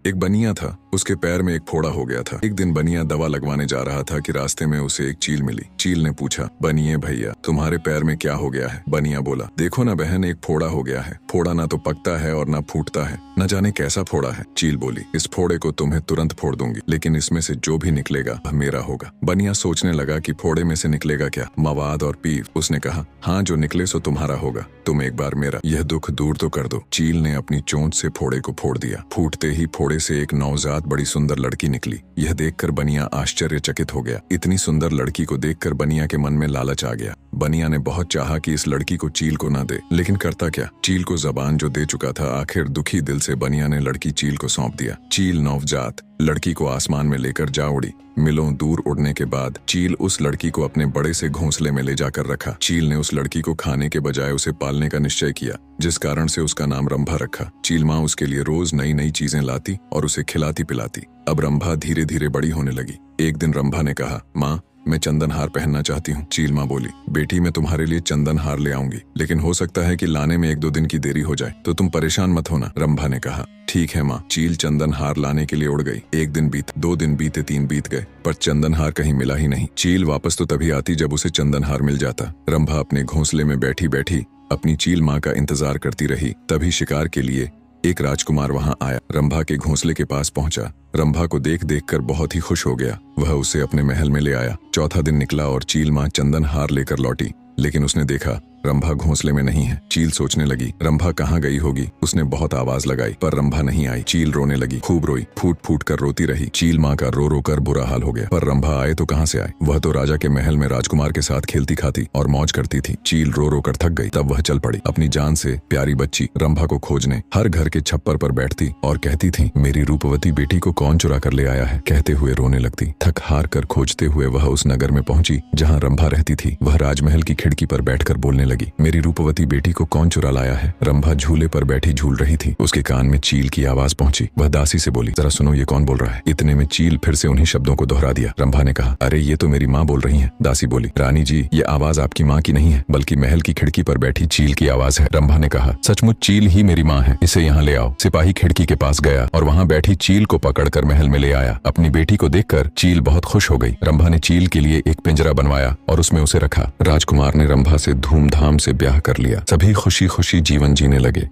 एक बनिया था, उसके पैर में एक फोड़ा हो गया था। एक दिन बनिया दवा लगवाने जा रहा था कि रास्ते में उसे एक चील मिली। चील ने पूछा, बनिए भैया तुम्हारे पैर में क्या हो गया है? बनिया बोला, देखो ना बहन, एक फोड़ा हो गया है। फोड़ा ना तो पकता है और ना फूटता है, न जाने कैसा फोड़ा है। चील बोली, इस फोड़े को तुम्हें तुरंत फोड़ दूंगी, लेकिन इसमें से जो भी निकलेगा वह मेरा होगा। बनिया सोचने लगा कि फोड़े में से निकलेगा क्या, मवाद और पीव। उसने कहा, हाँ जो निकले सो तुम्हारा होगा, तुम एक बार मेरा यह दुख दूर तो कर दो। चील ने अपनी चोंच से फोड़े को फोड़ दिया। फूटते ही फोड़े से एक नवजात बड़ी सुंदर लड़की निकली। यह देखकर बनिया आश्चर्यचकित हो गया। इतनी सुंदर लड़की को देखकर बनिया के मन में लालच आ गया। बनिया ने बहुत चाहा कि इस लड़की को चील को ना दे, लेकिन करता क्या, चील को जबान जो दे चुका था। आखिर दुखी दिल से बनिया ने लड़की चील को सौंप दिया। चील नवजात लड़की को आसमान में लेकर जा उड़ी। मिलों दूर उड़ने के बाद चील उस लड़की को अपने बड़े से घोंसले में ले जाकर रखा। चील ने उस लड़की को खाने के बजाय उसे पालने का निश्चय किया, जिस कारण से उसका नाम रंभा रखा। चील माँ उसके लिए रोज नई नई चीजें लाती और उसे खिलाती पिलाती। अब रंभा धीरे धीरे बड़ी होने लगी। एक दिन रंभा ने कहा, माँ मैं चंदन हार पहनना चाहती हूँ। चील माँ बोली, बेटी मैं तुम्हारे लिए चंदन हार ले आऊंगी, लेकिन हो सकता है कि लाने में 1-2 दिन की देरी हो जाए, तो तुम परेशान मत होना। रंभा ने कहा, ठीक है माँ। चील चंदन हार लाने के लिए उड़ गई। 1 दिन बीत, 2 दिन बीते, 3 बीत गए, पर चंदन हार कहीं मिला ही नहीं। चील वापस तो तभी आती जब उसे चंदन हार मिल जाता। रंभा अपने घोंसले में बैठी बैठी अपनी चील माँ का इंतजार करती रही। तभी शिकार के लिए एक राजकुमार वहां आया। रंभा के घोंसले के पास पहुंचा। रंभा को देख देखकर बहुत ही खुश हो गया। वह उसे अपने महल में ले आया। चौथा दिन निकला और चील माँ चंदन हार लेकर लौटी, लेकिन उसने देखा रंभा घोंसले में नहीं है। चील सोचने लगी, रंभा कहाँ गई होगी। उसने बहुत आवाज लगाई पर रंभा नहीं आई। चील रोने लगी, खूब रोई, फूट फूट कर रोती रही। चील माँ का रो रो कर बुरा हाल हो गया, पर रंभा आए तो कहाँ से आए। वह तो राजा के महल में राजकुमार के साथ खेलती खाती और मौज करती थी। चील रो रो कर थक गई। तब वह चल पड़ी अपनी जान से प्यारी बच्ची रंभा को खोजने। हर घर के छप्पर पर बैठती और कहती थी, मेरी रूपवती बेटी को कौन चुरा कर ले आया है। कहते हुए रोने लगती। थक हार कर खोजते हुए वह उस नगर में पहुंची जहाँ रंभा रहती थी। वह राजमहल की खिड़की पर बैठकर बोलने लगी, मेरी रूपवती बेटी को कौन चुरा लाया है। रंभा झूले पर बैठी झूल रही थी। उसके कान में चील की आवाज पहुंची। वह दासी से बोली, जरा सुनो ये कौन बोल रहा है। इतने में चील फिर से उन्हीं शब्दों को दोहरा दिया। रंभा ने कहा, अरे ये तो मेरी माँ बोल रही है। दासी बोली, रानी जी ये आवाज आपकी माँ की नहीं है, बल्कि महल की खिड़की पर बैठी चील की आवाज है। रंभा ने कहा, सचमुच चील ही मेरी माँ है, इसे यहाँ ले आओ। सिपाही खिड़की के पास गया और वहाँ बैठी चील को पकड़कर महल में ले आया। अपनी बेटी को देखकर चील बहुत खुश हो गई। रंभा ने चील के लिए एक पिंजरा बनवाया और उसमें उसे रखा। राजकुमार ने रंभा से धूमधाम से ब्याह कर लिया। सभी खुशी खुशी जीवन जीने लगे।